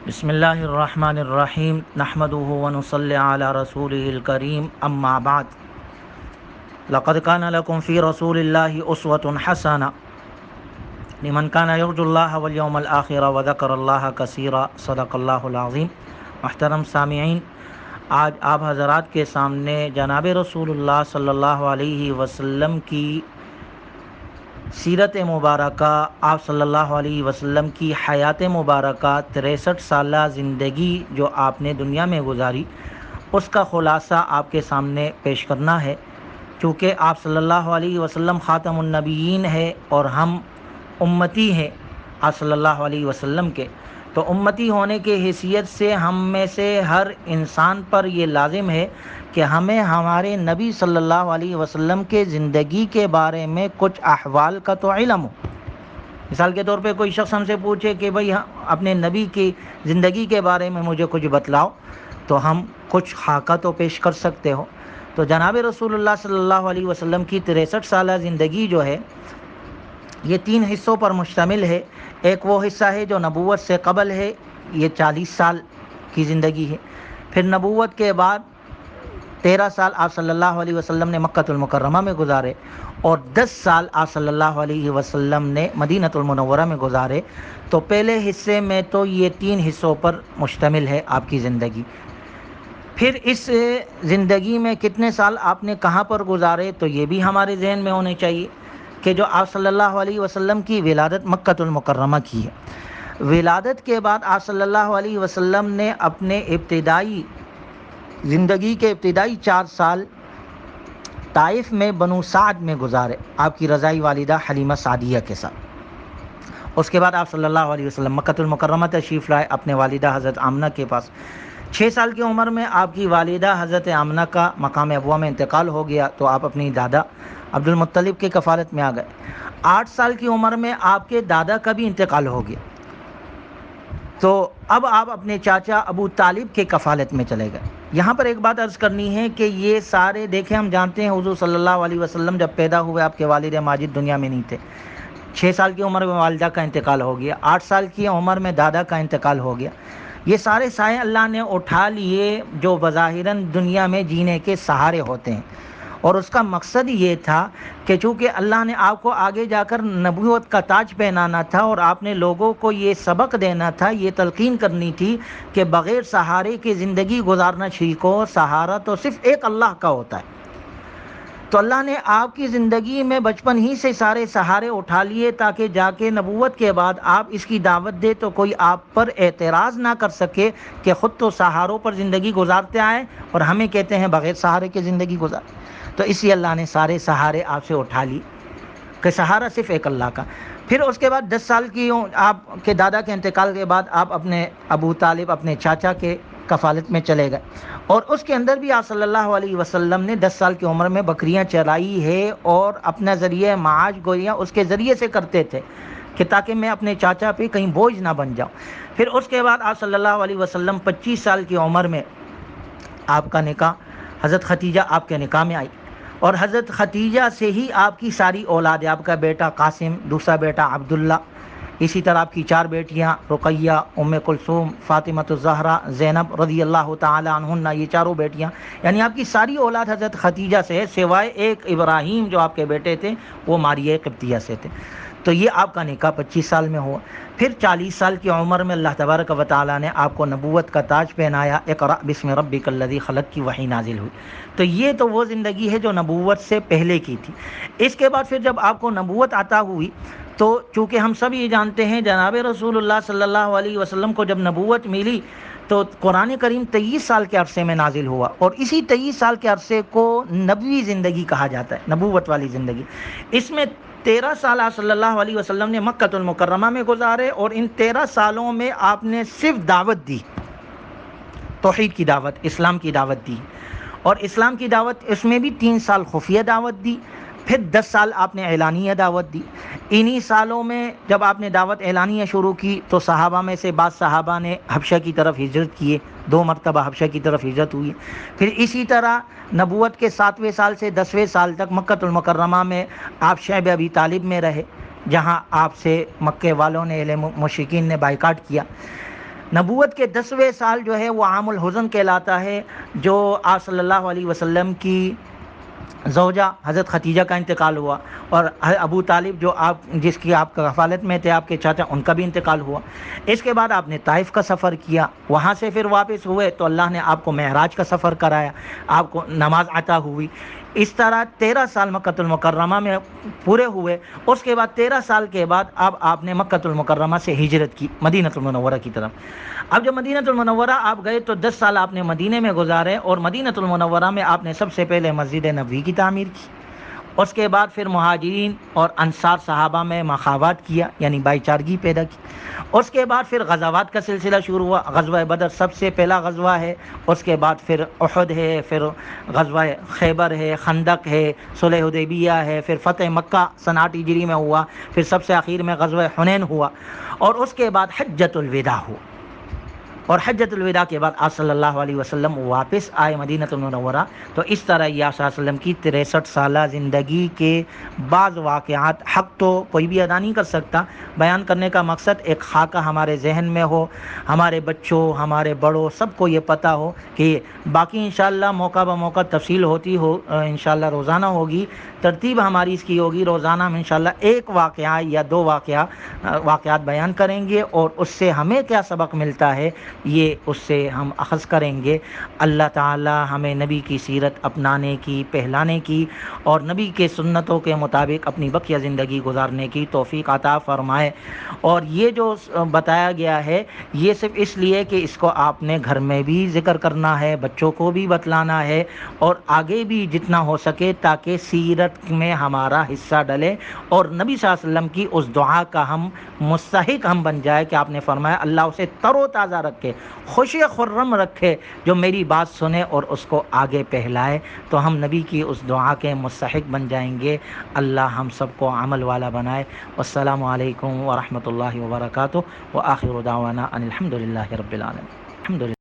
بسم اللہ الرحمن الرحیم نحمده ونصلی علی رسوله الکریم اما بعد لقد كان لكم في رسول الله اسوة حسنة لمن كان يرجو الله واليوم الآخر وذكر الله كثيرا صدق اللہ العظیم۔ محترم سامعین، آج آپ حضرات کے سامنے جناب رسول اللہ صلی اللہ علیہ وسلم کی سیرت مبارکہ، آپ صلی اللہ علیہ وسلم کی حیات مبارکہ، 63 سالہ زندگی جو آپ نے دنیا میں گزاری، اس کا خلاصہ آپ کے سامنے پیش کرنا ہے۔ چونکہ آپ صلی اللہ علیہ وسلم خاتم النبیین ہے اور ہم امتی ہیں آپ صلی اللہ علیہ وسلم کے، تو امتی ہونے کے حیثیت سے ہم میں سے ہر انسان پر یہ لازم ہے کہ ہمیں ہمارے نبی صلی اللہ علیہ وسلم کے زندگی کے بارے میں کچھ احوال کا تو علم ہو۔ مثال کے طور پہ کوئی شخص ہم سے پوچھے کہ بھئی اپنے نبی کی زندگی کے بارے میں مجھے کچھ بتلاؤ، تو ہم کچھ خاکہ تو پیش کر سکتے ہو۔ تو جناب رسول اللہ صلی اللہ علیہ وسلم کی 63 سالہ زندگی جو ہے یہ 3 حصوں پر مشتمل ہے۔ ایک وہ حصہ ہے جو نبوت سے قبل ہے، یہ 40 سال کی زندگی ہے۔ پھر نبوت کے بعد 13 سال آپ صلی اللہ علیہ وسلم نے مکۃ المکرمہ میں گزارے، اور 10 سال آپ صلی اللہ علیہ وسلم نے مدینۃ المنورہ میں گزارے۔ تو پہلے حصے میں تو یہ 3 حصوں پر مشتمل ہے آپ کی زندگی۔ پھر اس زندگی میں کتنے سال آپ نے کہاں پر گزارے، تو یہ بھی ہمارے ذہن میں ہونے چاہیے کہ جو آپ صلی اللہ علیہ وسلم کی ولادت مکۃ المکرمہ کی ہے، ولادت کے بعد آپ صلی اللہ علیہ وسلم نے اپنے ابتدائی زندگی کے ابتدائی 4 سال طائف میں بنو سعد میں گزارے آپ کی رضائی والدہ حلیمہ سعدیہ کے ساتھ۔ اس کے بعد آپ صلی اللہ علیہ وسلم مکۃ المکرمہ تشریف لائے اپنے والدہ حضرت آمنہ کے پاس۔ 6 سال کی عمر میں آپ کی والدہ حضرت آمنہ کا مقام ابوہ میں انتقال ہو گیا، تو آپ اپنی دادا عبد المطلب کی کفالت میں آ گئے۔ 8 سال کی عمر میں آپ کے دادا کا بھی انتقال ہو گیا، تو اب آپ اپنے چاچا ابو طالب کے کفالت میں چلے گئے۔ یہاں پر ایک بات عرض کرنی ہے کہ یہ سارے دیکھیں، ہم جانتے ہیں حضور صلی اللہ علیہ وسلم جب پیدا ہوئے آپ کے والد ماجد دنیا میں نہیں تھے۔ 6 سال کی عمر میں والدہ کا انتقال ہو گیا، 8 سال کی عمر میں دادا کا انتقال ہو گیا۔ یہ سارے سائے اللہ نے اٹھا لیے جو بظاہراً دنیا میں جینے کے سہارے ہوتے ہیں، اور اس کا مقصد یہ تھا کہ چونکہ اللہ نے آپ کو آگے جا کر نبوت کا تاج پہنانا تھا، اور آپ نے لوگوں کو یہ سبق دینا تھا، یہ تلقین کرنی تھی کہ بغیر سہارے کی زندگی گزارنا ٹھیک ہو، سہارا تو صرف ایک اللہ کا ہوتا ہے۔ تو اللہ نے آپ کی زندگی میں بچپن ہی سے سارے سہارے اٹھا لیے تاکہ جا کے نبوت کے بعد آپ اس کی دعوت دے تو کوئی آپ پر اعتراض نہ کر سکے کہ خود تو سہاروں پر زندگی گزارتے آئے اور ہمیں کہتے ہیں بغیر سہارے کی زندگی گزار۔ تو اسی اللہ نے سارے سہارے آپ سے اٹھا لی کہ سہارا صرف ایک اللہ کا۔ پھر اس کے بعد 10 سال کی آپ کے دادا کے انتقال کے بعد آپ اپنے ابو طالب اپنے چاچا کے کفالت میں چلے گئے، اور اس کے اندر بھی آپ صلی اللہ علیہ وسلم نے 10 سال کی عمر میں بکریاں چرائی ہے، اور اپنا ذریعہ معاش گویا اس کے ذریعے سے کرتے تھے کہ تاکہ میں اپنے چاچا پہ کہیں بوجھ نہ بن جاؤں۔ پھر اس کے بعد آپ صلی اللہ علیہ وسلم 25 سال کی عمر میں آپ کا نکاح حضرت ختیجہ آپ کے نکاح میں آئی، اور حضرت ختیجہ سے ہی آپ کی ساری اولاد، آپ کا بیٹا قاسم، دوسرا بیٹا عبداللہ، اسی طرح آپ کی 4 بیٹیاں رقیہ، ام کلثوم، فاطمہ الزہرا، زینب رضی اللہ تعالی عنہن، یہ چاروں بیٹیاں، یعنی آپ کی ساری اولاد حضرت ختیجہ سے ہے، سوائے ایک ابراہیم جو آپ کے بیٹے تھے وہ ماریہ قبطیہ سے تھے۔ تو یہ آپ کا نکاح 25 سال میں ہوا۔ پھر 40 سال کی عمر میں اللہ تبارک و تعالیٰ نے آپ کو نبوت کا تاج پہنایا، اقرأ بسم ربک الذی خلق کی وحی نازل ہوئی۔ تو یہ تو وہ زندگی ہے جو نبوت سے پہلے کی تھی۔ اس کے بعد پھر جب آپ کو نبوت عطا ہوئی، تو چونکہ ہم سب یہ جانتے ہیں جناب رسول اللہ صلی اللہ علیہ وسلم کو جب نبوت ملی تو قرآن کریم 23 سال کے عرصے میں نازل ہوا، اور اسی 23 سال کے عرصے کو نبوی زندگی کہا جاتا ہے، نبوت والی زندگی۔ اس میں 13 سال آپ صلی اللہ علیہ وسلم نے مکۃ المکرمہ میں گزارے، اور ان 13 سالوں میں آپ نے صرف دعوت دی، توحید کی دعوت، اسلام کی دعوت دی، اور اسلام کی دعوت اس میں بھی 3 سال خفیہ دعوت دی، پھر 10 سال آپ نے اعلانیہ دعوت دی۔ انہی سالوں میں جب آپ نے دعوت اعلانیہ شروع کی تو صحابہ میں سے بعض صحابہ نے حبشہ کی طرف ہجرت کیے، 2 مرتبہ حبشہ کی طرف ہجرت ہوئی۔ پھر اسی طرح نبوت کے 7ویں سال سے 10ویں سال تک مکۃ المکرمہ میں آپ شعب ابی طالب میں رہے، جہاں آپ سے مکے والوں نے مشرکین نے بائیکاٹ کیا۔ نبوت کے 10ویں سال جو ہے وہ عام الحزن کہلاتا ہے، جو آپ صلی اللہ علیہ وسلم کی زوجہ حضرت خدیجہ کا انتقال ہوا، اور ابو طالب جو جس کی آپ کا کفالت میں تھے، آپ کے چاچا، ان کا بھی انتقال ہوا۔ اس کے بعد آپ نے طائف کا سفر کیا، وہاں سے پھر واپس ہوئے تو اللہ نے آپ کو معراج کا سفر کرایا، آپ کو نماز عطا ہوئی۔ اس طرح 13 سال مکۃ المکرمہ میں پورے ہوئے۔ اس کے بعد 13 سال کے بعد اب آپ نے مکۃ المکرمہ سے ہجرت کی مدینہ المنورہ کی طرف۔ اب جب مدینہ المنورہ آپ گئے تو 10 سال آپ نے مدینے میں گزارے، اور مدینہ المنورہ میں آپ نے سب سے پہلے مسجد نبوی کی تعمیر کی۔ اس کے بعد پھر مہاجرین اور انصار صحابہ میں مخاوات کیا، یعنی بھائی چارگی پیدا کی۔ اس کے بعد پھر غزوات کا سلسلہ شروع ہوا۔ غزوہ بدر سب سے پہلا غزوہ ہے، اس کے بعد پھر احد ہے، پھر غزوہ خیبر ہے، خندق ہے، صلح حدیبیہ ہے، پھر فتح مکہ سن 8 ہجری میں ہوا، پھر سب سے آخر میں غزوہ حنین ہوا، اور اس کے بعد حجۃ الوداع ہوا۔ اور حجۃ الوداع کے بعد آپ صلی اللہ علیہ وسلم واپس آئے مدینہ المنورہ۔ تو اس طرح یہ آپ صلی اللہ علیہ وسلم کی 63 سالہ زندگی کے بعض واقعات، حق تو کوئی بھی ادا نہیں کر سکتا، بیان کرنے کا مقصد ایک خاکہ ہمارے ذہن میں ہو، ہمارے بچوں، ہمارے بڑوں، سب کو یہ پتہ ہو کہ باقی انشاءاللہ موقع بموقع تفصیل ہوتی ہو، انشاءاللہ روزانہ ہوگی، ترتیب ہماری اس کی ہوگی، روزانہ ہم انشاءاللہ ایک واقعہ یا 2 واقعات بیان کریں گے، اور اس سے ہمیں کیا سبق ملتا ہے یہ اس سے ہم اخذ کریں گے۔ اللہ تعالی ہمیں نبی کی سیرت اپنانے کی، پہلانے کی، اور نبی کے سنتوں کے مطابق اپنی بقیہ زندگی گزارنے کی توفیق عطا فرمائے۔ اور یہ جو بتایا گیا ہے یہ صرف اس لیے کہ اس کو آپ نے گھر میں بھی ذکر کرنا ہے، بچوں کو بھی بتلانا ہے، اور آگے بھی جتنا ہو سکے تاکہ سیرت میں ہمارا حصہ ڈلے، اور نبی صلی اللہ علیہ وسلم کی اس دعا کا ہم مستحق ہم بن جائے کہ آپ نے فرمایا اللہ اسے تر و تازہ رکھے، خوشی خرم رکھے، جو میری بات سنے اور اس کو آگے پھیلائے۔ تو ہم نبی کی اس دعا کے مستحق بن جائیں گے۔ اللہ ہم سب کو عمل والا بنائے۔ والسلام علیکم ورحمۃ اللہ وبرکاتہ، وآخر دعوانا ان الحمد للہ رب العالمین۔ الحمد للہ۔